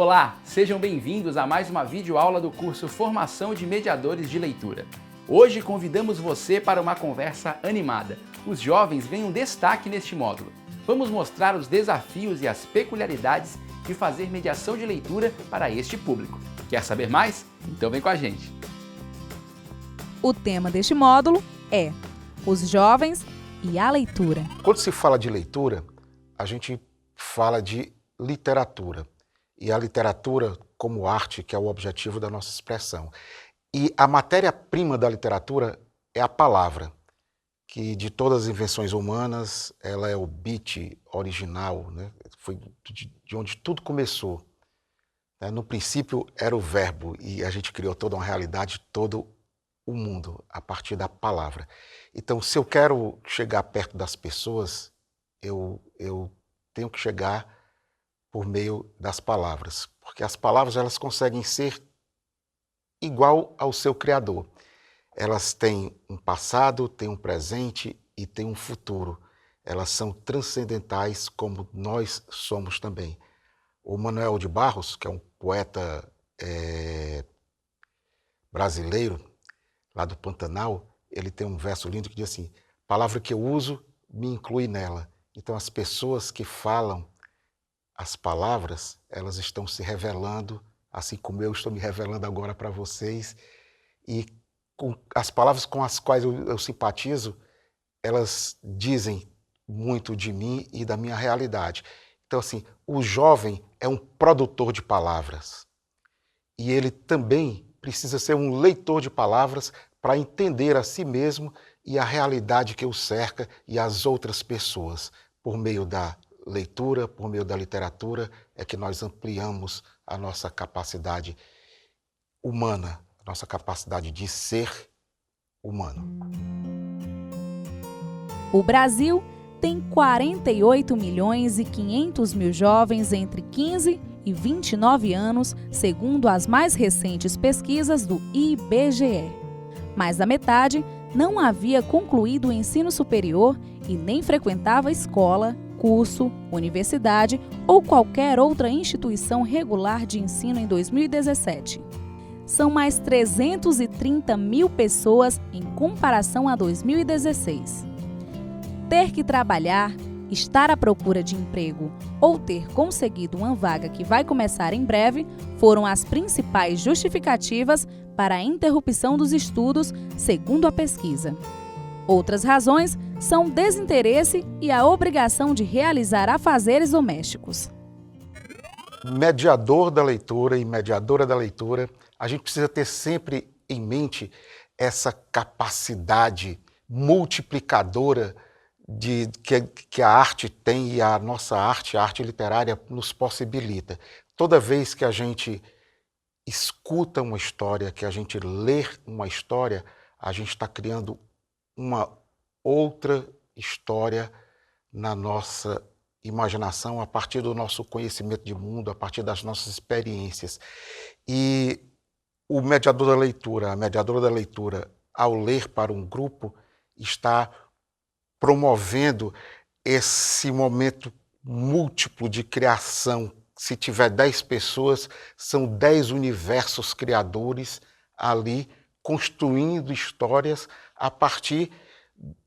Olá, sejam bem-vindos a mais uma videoaula do curso Formação de Mediadores de Leitura. Hoje convidamos você para uma conversa animada. Os jovens ganham destaque neste módulo. Vamos mostrar os desafios e as peculiaridades de fazer mediação de leitura para este público. Quer saber mais? Então vem com a gente! O tema deste módulo é os jovens e a leitura. Quando se fala de leitura, a gente fala de literatura. E a literatura como arte, que é o objetivo da nossa expressão. E a matéria-prima da literatura é a palavra, que de todas as invenções humanas, ela é o bit original, né? Foi de onde tudo começou. No princípio era o verbo, e a gente criou toda uma realidade, todo o mundo, a partir da palavra. Então, se eu quero chegar perto das pessoas, eu tenho que chegar por meio das palavras, porque as palavras elas conseguem ser igual ao seu Criador. Elas têm um passado, têm um presente e têm um futuro. Elas são transcendentais como nós somos também. O Manuel de Barros, que é um poeta brasileiro, lá do Pantanal, ele tem um verso lindo que diz assim: palavra que eu uso me inclui nela. Então as pessoas que falam as palavras, elas estão se revelando, assim como eu estou me revelando agora para vocês, e as palavras com as quais eu simpatizo, elas dizem muito de mim e da minha realidade. Então, assim, o jovem é um produtor de palavras, e ele também precisa ser um leitor de palavras para entender a si mesmo e a realidade que o cerca e as outras pessoas, por meio da leitura, por meio da literatura, é que nós ampliamos a nossa capacidade humana, a nossa capacidade de ser humano. O Brasil tem 48 milhões e 500 mil jovens entre 15 e 29 anos, segundo as mais recentes pesquisas do IBGE. Mais da metade não havia concluído o ensino superior e nem frequentava escola, curso, universidade ou qualquer outra instituição regular de ensino em 2017. São mais 330 mil pessoas em comparação a 2016. Ter que trabalhar, estar à procura de emprego ou ter conseguido uma vaga que vai começar em breve foram as principais justificativas para a interrupção dos estudos, segundo a pesquisa. Outras razões são desinteresse e a obrigação de realizar afazeres domésticos. Mediador da leitura e mediadora da leitura, a gente precisa ter sempre em mente essa capacidade multiplicadora que a arte tem, e a nossa arte, a arte literária, nos possibilita. Toda vez que a gente escuta uma história, que a gente lê uma história, a gente está criando uma outra história na nossa imaginação, a partir do nosso conhecimento de mundo, a partir das nossas experiências. E o mediador da leitura, a mediadora da leitura, ao ler para um grupo, está promovendo esse momento múltiplo de criação. Se tiver 10 pessoas, são 10 universos criadores ali, construindo histórias a partir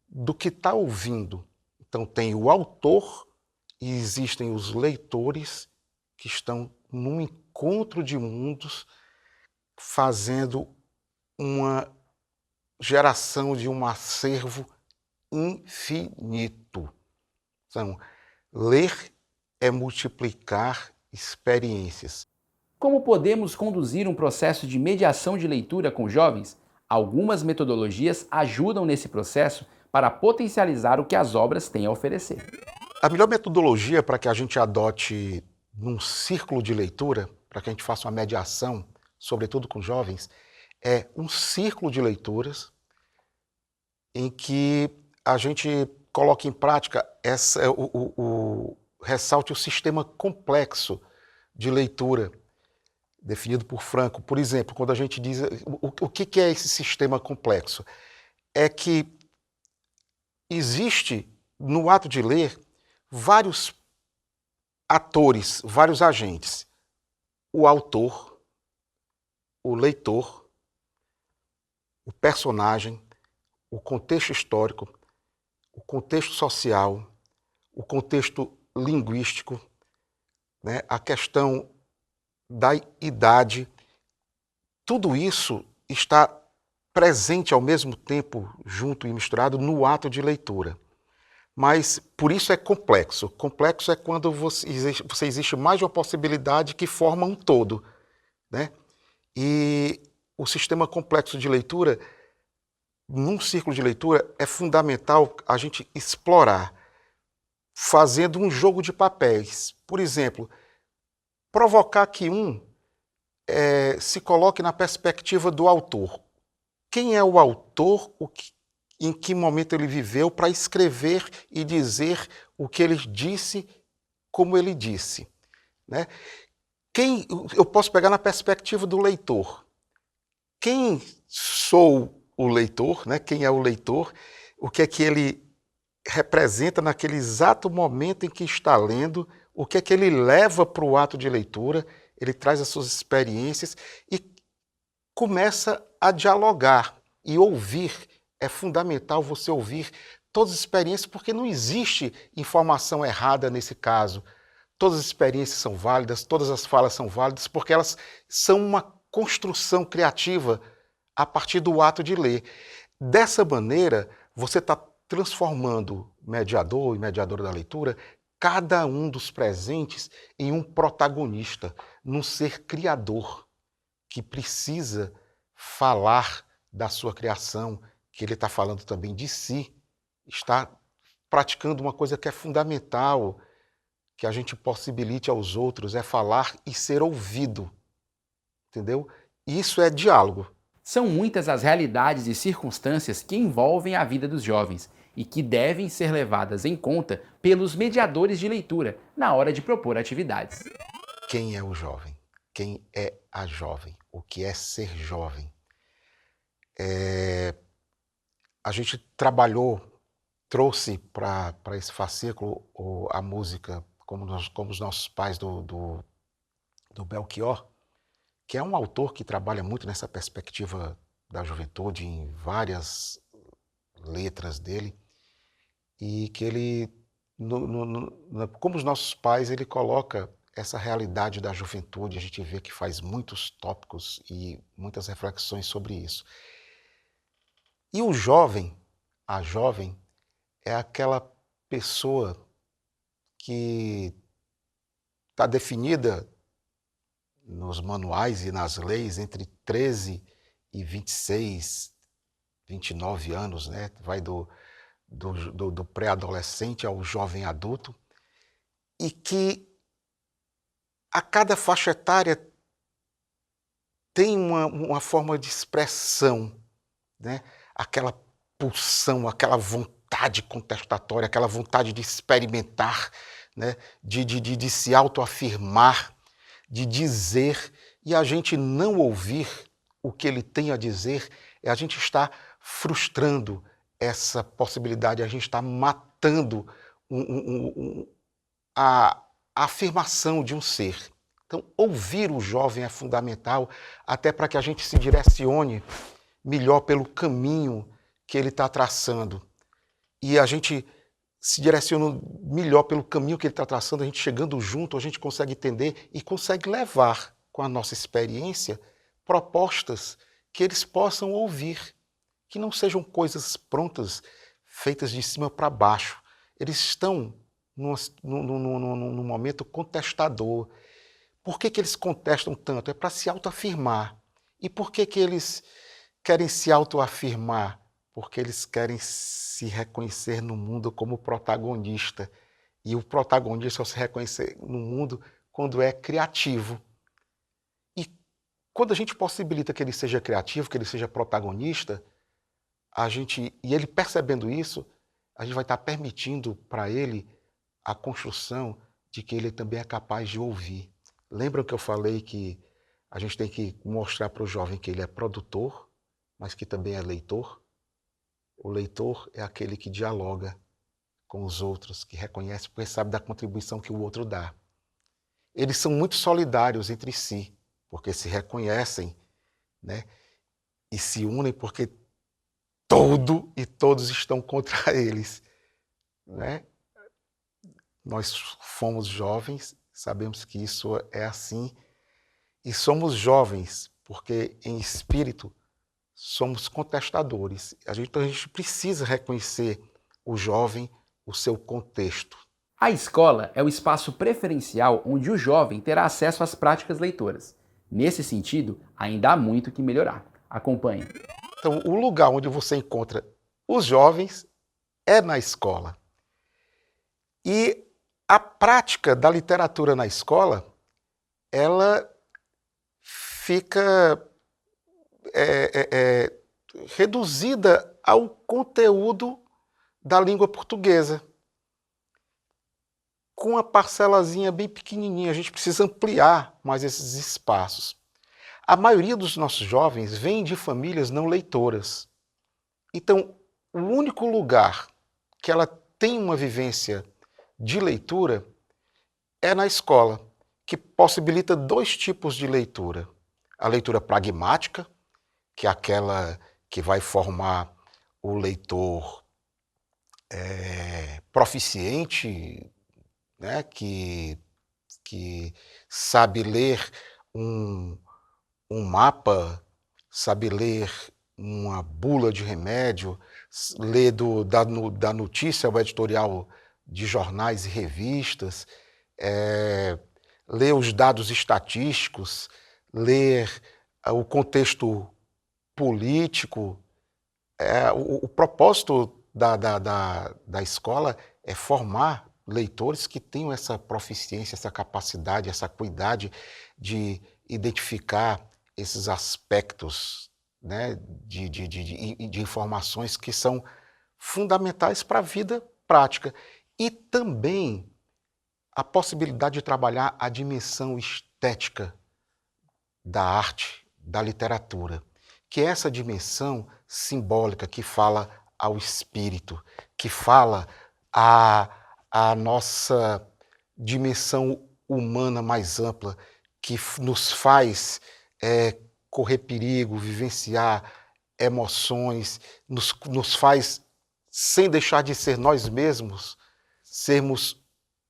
do que está ouvindo. Então tem o autor e existem os leitores que estão num encontro de mundos, fazendo uma geração de um acervo infinito. Então, ler é multiplicar experiências. Como podemos conduzir um processo de mediação de leitura com jovens? Algumas metodologias ajudam nesse processo para potencializar o que as obras têm a oferecer. A melhor metodologia para que a gente adote num círculo de leitura, para que a gente faça uma mediação, sobretudo com jovens, é um círculo de leituras em que a gente coloque em prática ressalte o sistema complexo de leitura definido por Franco. Por exemplo, quando a gente diz o que é esse sistema complexo? É que existe, no ato de ler, vários atores, vários agentes. o autor, o leitor, o personagem, o contexto histórico, o contexto social, o contexto linguístico, né, a questão da idade, tudo isso está presente ao mesmo tempo, junto e misturado, no ato de leitura. Mas por isso é complexo. Complexo é quando você existe mais de uma possibilidade que forma um todo, né? E o sistema complexo de leitura, num círculo de leitura, é fundamental a gente explorar, fazendo um jogo de papéis. Por exemplo, provocar que se coloque na perspectiva do autor. Quem é o autor, em que momento ele viveu para escrever e dizer o que ele disse, como ele disse, né? Eu posso pegar na perspectiva do leitor. Quem sou o leitor, né? Quem é o leitor, o que é que ele representa naquele exato momento em que está lendo, o que é que ele leva para o ato de leitura, ele traz as suas experiências e começa a dialogar e ouvir. É fundamental você ouvir todas as experiências, porque não existe informação errada nesse caso. Todas as experiências são válidas, todas as falas são válidas, porque elas são uma construção criativa a partir do ato de ler. Dessa maneira, você está transformando mediador e mediadora da leitura, cada um dos presentes, em um protagonista, num ser criador, que precisa falar da sua criação, que ele está falando também de si, está praticando uma coisa que é fundamental, que a gente possibilite aos outros, é falar e ser ouvido, entendeu? Isso é diálogo. São muitas as realidades e circunstâncias que envolvem a vida dos jovens e que devem ser levadas em conta pelos mediadores de leitura na hora de propor atividades. Quem é o jovem? Quem é a jovem? O que é ser jovem? A gente trouxe para esse fascículo a música como os nossos pais do Belchior, que é um autor que trabalha muito nessa perspectiva da juventude em várias letras dele, e que ele, como os nossos pais, ele coloca essa realidade da juventude. A gente vê que faz muitos tópicos e muitas reflexões sobre isso. E o jovem, a jovem, é aquela pessoa que está definida nos manuais e nas leis entre 13 e 26, 29 anos, né? Vai do pré-adolescente ao jovem adulto, e que a cada faixa etária tem uma forma de expressão, né? Aquela pulsão, aquela vontade contestatória, aquela vontade de experimentar, né? de se autoafirmar, de dizer, e a gente não ouvir o que ele tem a dizer, a gente está frustrando essa possibilidade, a gente está matando a afirmação de um ser. Então, ouvir o jovem é fundamental, até para que a gente se direcione melhor pelo caminho que ele está traçando. E a gente se direciona melhor pelo caminho que ele está traçando, a gente chegando junto, a gente consegue entender e consegue levar, com a nossa experiência, propostas que eles possam ouvir, que não sejam coisas prontas, feitas de cima para baixo. Eles estão num momento contestador. Por que eles contestam tanto? É para se autoafirmar. E por que eles querem se autoafirmar? Porque eles querem se reconhecer no mundo como protagonista. E o protagonista só se reconhecer no mundo quando é criativo. E quando a gente possibilita que ele seja criativo, que ele seja protagonista, e ele percebendo isso, a gente vai estar permitindo para ele a construção de que ele também é capaz de ouvir. Lembram que eu falei que a gente tem que mostrar para o jovem que ele é produtor, mas que também é leitor? O leitor é aquele que dialoga com os outros, que reconhece, porque sabe da contribuição que o outro dá. eles são muito solidários entre si, porque se reconhecem, né? E se unem porque todos estão contra eles, né? Nós fomos jovens, sabemos que isso é assim, e somos jovens porque em espírito somos contestadores. Então a gente precisa reconhecer o jovem, o seu contexto. A escola é o espaço preferencial onde o jovem terá acesso às práticas leitoras. Nesse sentido, ainda há muito que melhorar. Acompanhe. Então, o lugar onde você encontra os jovens é na escola. E a prática da literatura na escola, ela fica reduzida ao conteúdo da língua portuguesa, com uma parcelazinha bem pequenininha. A gente precisa ampliar mais esses espaços. A maioria dos nossos jovens vem de famílias não leitoras. Então, o único lugar que ela tem uma vivência de leitura é na escola, que possibilita dois tipos de leitura. A leitura pragmática, que é aquela que vai formar o leitor proficiente, né, que sabe ler um mapa, sabe ler uma bula de remédio, ler da notícia ao editorial de jornais e revistas, ler os dados estatísticos, ler o contexto político. O propósito da escola é formar leitores que tenham essa proficiência, essa capacidade, essa acuidade de identificar esses aspectos, né, de informações que são fundamentais para a vida prática. E também a possibilidade de trabalhar a dimensão estética da arte, da literatura, que é essa dimensão simbólica que fala ao espírito, que fala à nossa dimensão humana mais ampla, que nos faz correr perigo, vivenciar emoções, nos faz, sem deixar de ser nós mesmos, sermos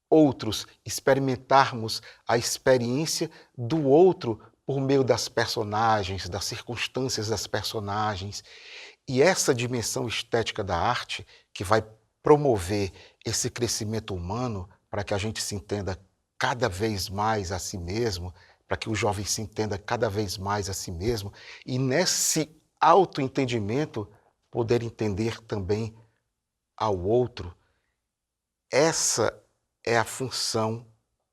outros, experimentarmos a experiência do outro por meio das personagens, das circunstâncias das personagens. E essa dimensão estética da arte que vai promover esse crescimento humano para que a gente se entenda cada vez mais a si mesmo, para que o jovem se entenda cada vez mais a si mesmo, e nesse autoentendimento poder entender também ao outro. Essa é a função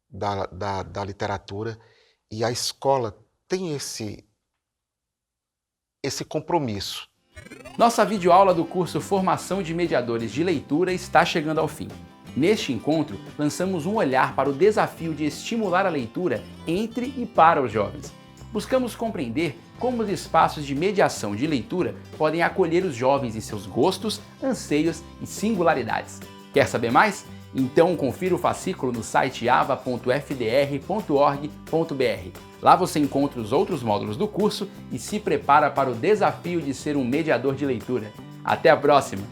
da literatura, e a escola tem esse compromisso. Nossa videoaula do curso Formação de Mediadores de Leitura está chegando ao fim. Neste encontro, lançamos um olhar para o desafio de estimular a leitura entre e para os jovens. Buscamos compreender como os espaços de mediação de leitura podem acolher os jovens em seus gostos, anseios e singularidades. Quer saber mais? Então confira o fascículo no site ava.fdr.org.br. Lá você encontra os outros módulos do curso e se prepara para o desafio de ser um mediador de leitura. Até a próxima!